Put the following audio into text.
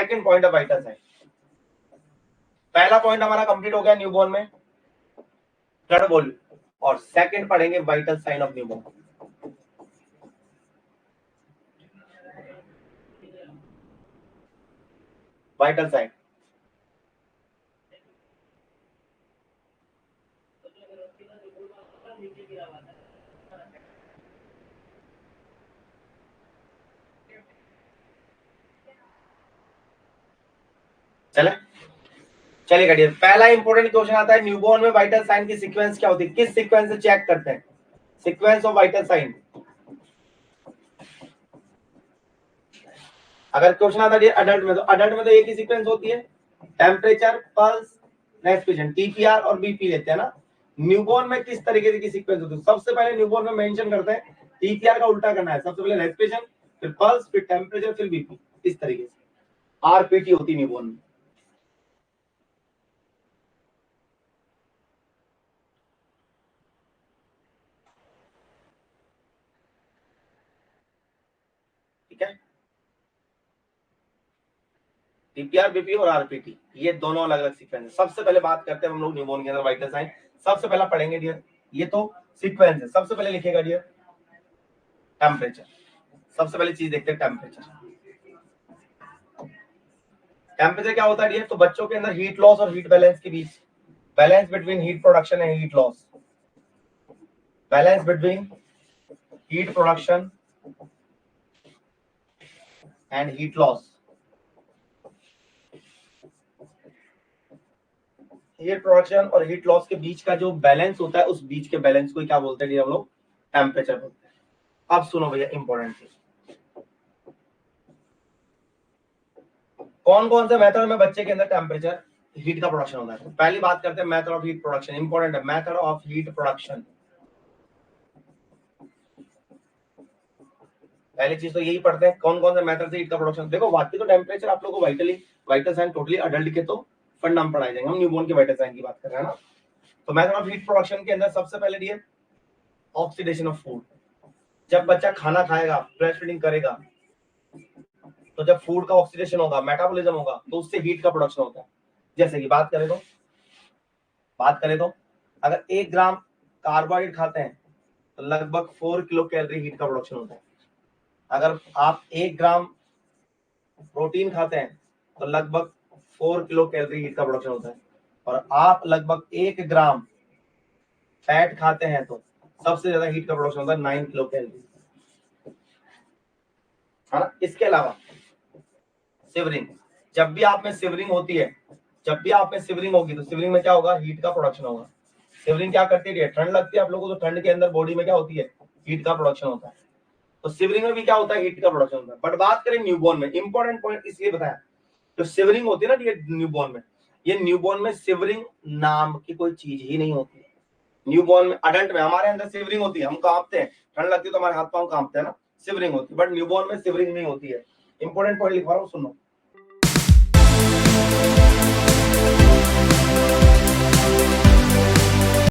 Second point है vital sign. पहला point हमारा कंप्लीट हो गया न्यूबॉर्न में ब्लड वॉल्यूम, और सेकंड पढ़ेंगे vital sign of newborn. Vital sign चलिए करिए। पहला इंपॉर्टेंट क्वेश्चन आता है न्यूबॉर्न में वाइटल साइन की सीक्वेंस क्या होती है, किस सीक्वेंस से चेक करते हैं सीक्वेंस ऑफ वाइटल साइन। अगर क्वेश्चन आता है अडल्ट में, तो अडल्ट में तो एक ही सीक्वेंस होती है, टेम्परेचर, पल्स, रेस्पिरेशन, टीपीआर और बीपी लेते हैं ना। न्यूबॉर्न में किस तरीके की सीक्वेंस होती है? सबसे पहले न्यूबॉर्न में मेंशन करते हैं टीपीआर का उल्टा करना है, सबसे पहले रेस्पिरेशन, फिर पल्स, फिर टेम्परेचर, फिर बीपी, इस तरीके से आरपीटी होती है न्यूबॉर्न में। ठीक है, टीपीआर, बीपी और आरपीटी ये दोनों अलग अलग सीक्वेंस है। सबसे पहले बात करते हैं हम लोग न्यूबॉर्न के अंदर वाइटल साइन। सबसे पहला पढ़ेंगे डियर, ये तो सीक्वेंस है। सबसे पहले लिखेगा डियर टेम्परेचर। सबसे पहले चीज देखते हैं टेम्परेचर। टेम्परेचर क्या होता है डियर? तो बच्चों के अंदर हीट लॉस और हीट बैलेंस के बीच, balance between heat production and heat loss, balance between heat production and heat loss, heat production और हीट लॉस के बीच का जो बैलेंस होता है, उस बीच के बैलेंस को क्या बोलते हैं हम लोग? टेम्परेचर बोलते हैं। अब सुनो भैया इंपॉर्टेंट चीज, कौन कौन से मेथड में बच्चे के अंदर टेम्परेचर हीट का प्रोडक्शन होता है? पहली बात करते हैं method of heat production. Important है मेथड ऑफ हीट प्रोडक्शन। पहली चीज तो यही पढ़ते हैं कौन कौन से मेथड से हीट का प्रोडक्शन। देखो बाकी तो टेम्परेचर आप लोगों को वाइटल साइन टोटली अडल्ट के तो फंड हम पढ़ाए जाएंगे, हम न्यूबॉर्न के वाइटल साइन की बात कर रहे हैं ना। तो मेथड ऑफ हीट प्रोडक्शन के अंदर सबसे पहले दिए ऑक्सीडेशन ऑफ फूड। जब बच्चा खाना खाएगा, ब्रेस्ट फीडिंग करेगा, तो जब फूड का ऑक्सीडेशन होगा, मेटाबॉलिज्म होगा, तो उससे हीट का प्रोडक्शन होता है। जैसे कि बात करें तो अगर 1 ग्राम कार्बोहाइड्रेट खाते हैं तो लगभग 4 किलो कैलोरी हीट का प्रोडक्शन होता है। अगर आप 1 ग्राम प्रोटीन खाते हैं तो लगभग 4 किलो कैलोरी हीट का प्रोडक्शन होता है। और आप लगभग 1 ग्राम फैट खाते हैं तो सबसे ज्यादा हीट का प्रोडक्शन होता है 9 किलो कैलोरी, है ना। इसके अलावा सिवरिंग, जब भी आप में सिवरिंग होती है, जब भी आप में सिवरिंग होगी तो सिवरिंग में क्या होगा? हीट का प्रोडक्शन होगा। सिवरिंग क्या करती है? ठंड लगती है आप लोगों को, तो ठंड के अंदर बॉडी में क्या होती है? हीट का प्रोडक्शन होता है। तो सिवरिंग में भी क्या होता है? हीट का प्रोडक्शन होता है। बट बात करें न्यूबॉर्न में, इंपॉर्टेंट पॉइंट इसलिए बताया, जो सिवरिंग होती है ना ये न्यूबॉर्न में, ये न्यूबॉर्न में सिवरिंग नाम की कोई चीज ही नहीं होती है। न्यूबॉर्न में, अडल्ट में हमारे अंदर सिवरिंग होती है, हम कांपते हैं, ठंड लगती है तो हमारे हाथ पांव कांपते हैं ना, सिवरिंग होती है। बट न्यूबॉर्न में सिवरिंग नहीं होती है। इंपॉर्टेंट पॉइंट लिखवा रहा हूँ, सुनो।